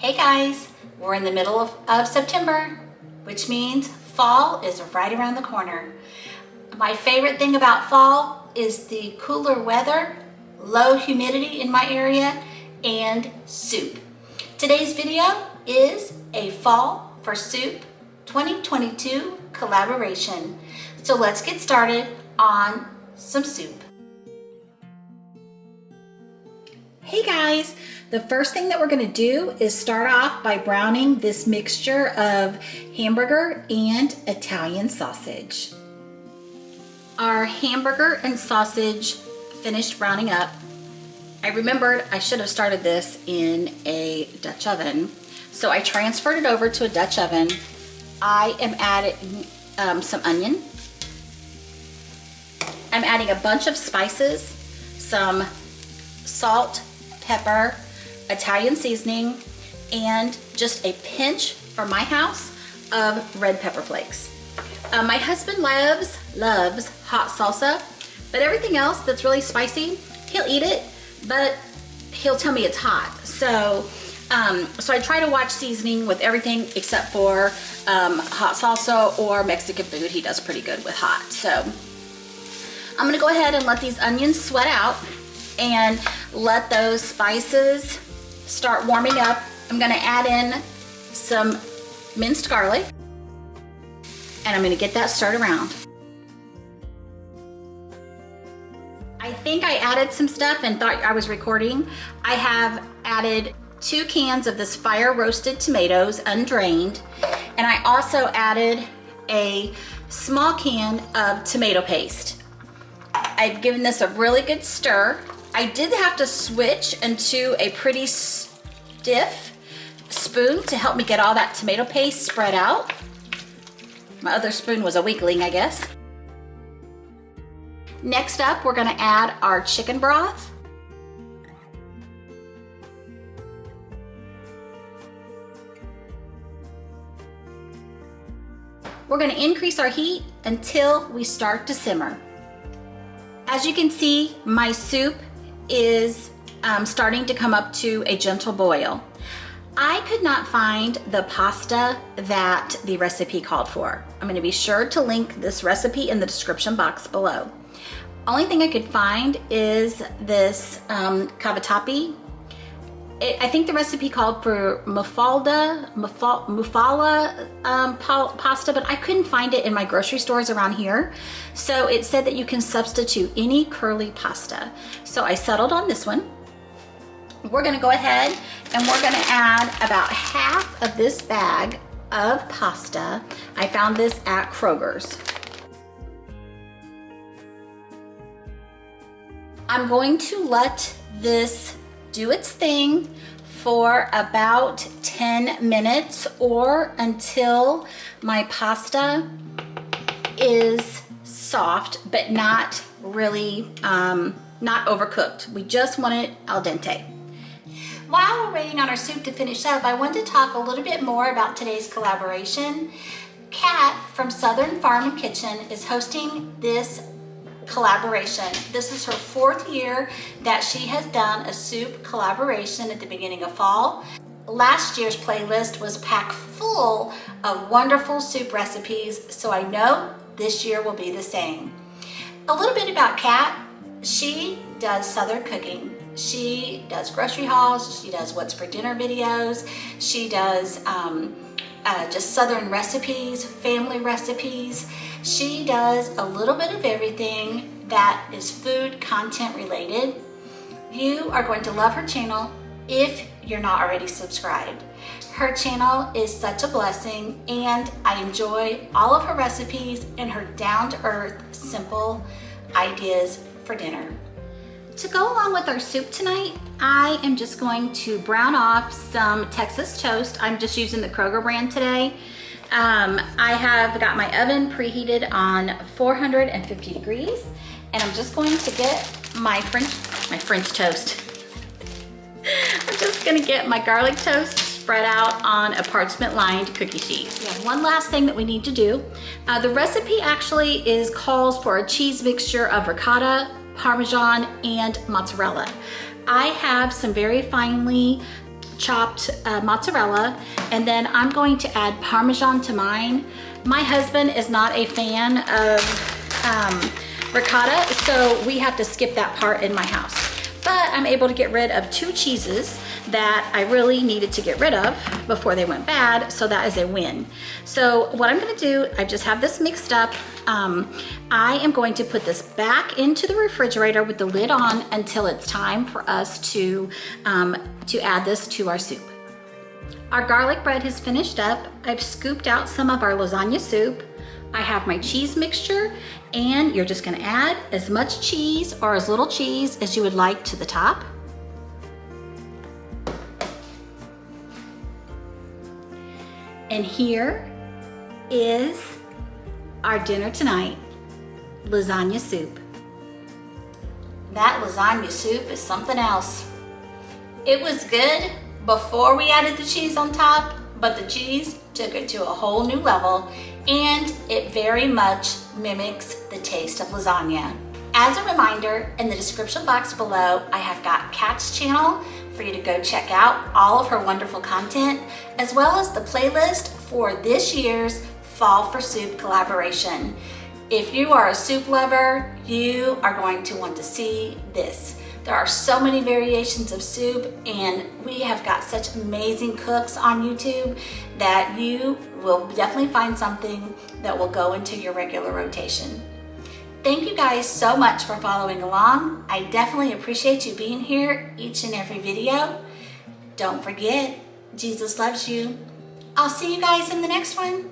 Hey guys, we're in the middle of September, which means fall is right around the corner. My favorite thing about fall is the cooler weather, low humidity in my area, and soup. Today's video is a Fall for Soup 2022 collaboration. So let's get started on some soup. Hey guys, the first thing that we're going to do is start off by browning this mixture of hamburger and Italian sausage. Our hamburger and sausage finished browning up. I remembered I should have started this in a Dutch oven, so I transferred it over to a Dutch oven. I am adding some onion. I'm adding a bunch of spices, some salt, pepper, Italian seasoning, and just a pinch from my house of red pepper flakes. My husband loves hot salsa, but everything else that's really spicy, he'll eat it, but he'll tell me it's hot. So I try to watch seasoning with everything except for hot salsa or Mexican food. He does pretty good with hot. So I'm gonna go ahead and let these onions sweat out and let those spices start warming up. I'm gonna add in some minced garlic and I'm gonna get that stirred around. I think I added some stuff and thought I was recording. I have added 2 cans of this fire roasted tomatoes undrained, and I also added a small can of tomato paste. I've given this a really good stir. I did have to switch into a pretty stiff spoon to help me get all that tomato paste spread out. My other spoon was a weakling, I guess. Next up, we're gonna add our chicken broth. We're gonna increase our heat until we start to simmer. As you can see, my soup is starting to come up to a gentle boil. I could not find the pasta that the recipe called for. I'm going to be sure to link this recipe in the description box below. Only thing I could find is this cavatappi. I think the recipe called for mufala pasta, but I couldn't find it in my grocery stores around here. So it said that you can substitute any curly pasta. So I settled on this one. We're gonna go ahead and we're gonna add about half of this bag of pasta. I found this at Kroger's. I'm going to let this do its thing for about 10 minutes or until my pasta is soft, but not really, not overcooked. We just want it al dente. While we're waiting on our soup to finish up, I wanted to talk a little bit more about today's collaboration. Katt from Southern Farm and Kitchen is hosting this collaboration. This is her 4th year that she has done a soup collaboration at the beginning of fall. Last year's playlist was packed full of wonderful soup recipes, so I know this year will be the same. A little bit about Katt. She does Southern cooking. She does grocery hauls, she does what's for dinner videos, she does just Southern recipes, family recipes. She does a little bit of everything that is food content related. You are going to love her channel if you're not already subscribed. Her channel is such a blessing and I enjoy all of her recipes and her down-to-earth, simple ideas for dinner. To go along with our soup tonight, I am just going to brown off some Texas toast. I'm just using the Kroger brand today. I have got my oven preheated on 450 degrees, and I'm just going to get my French toast. I'm just gonna get my garlic toast spread out on a parchment-lined cookie sheet. We have one last thing that we need to do. The recipe actually calls for a cheese mixture of ricotta, Parmesan, and mozzarella. I have some very finely chopped mozzarella, and then I'm going to add Parmesan to mine. My husband is not a fan of ricotta, so we have to skip that part in my house. But I'm able to get rid of 2 cheeses that I really needed to get rid of before they went bad, so that is a win. So what I'm gonna do, I just have this mixed up. I am going to put this back into the refrigerator with the lid on until it's time for us to add this to our soup. Our garlic bread has finished up. I've scooped out some of our lasagna soup. I have my cheese mixture, and you're just gonna add as much cheese or as little cheese as you would like to the top. And here is our dinner tonight, lasagna soup. That lasagna soup is something else. It was good before we added the cheese on top, but the cheese took it to a whole new level, and it very much mimics the taste of lasagna. As a reminder, in the description box below, I have got Katt's channel for you to go check out all of her wonderful content, as well as the playlist for this year's Fall for Soup collaboration. If you are a soup lover, you are going to want to see this. There are so many variations of soup, and we have got such amazing cooks on YouTube that you will definitely find something that will go into your regular rotation. Thank you guys so much for following along. I definitely appreciate you being here each and every video. Don't forget, Jesus loves you. I'll see you guys in the next one.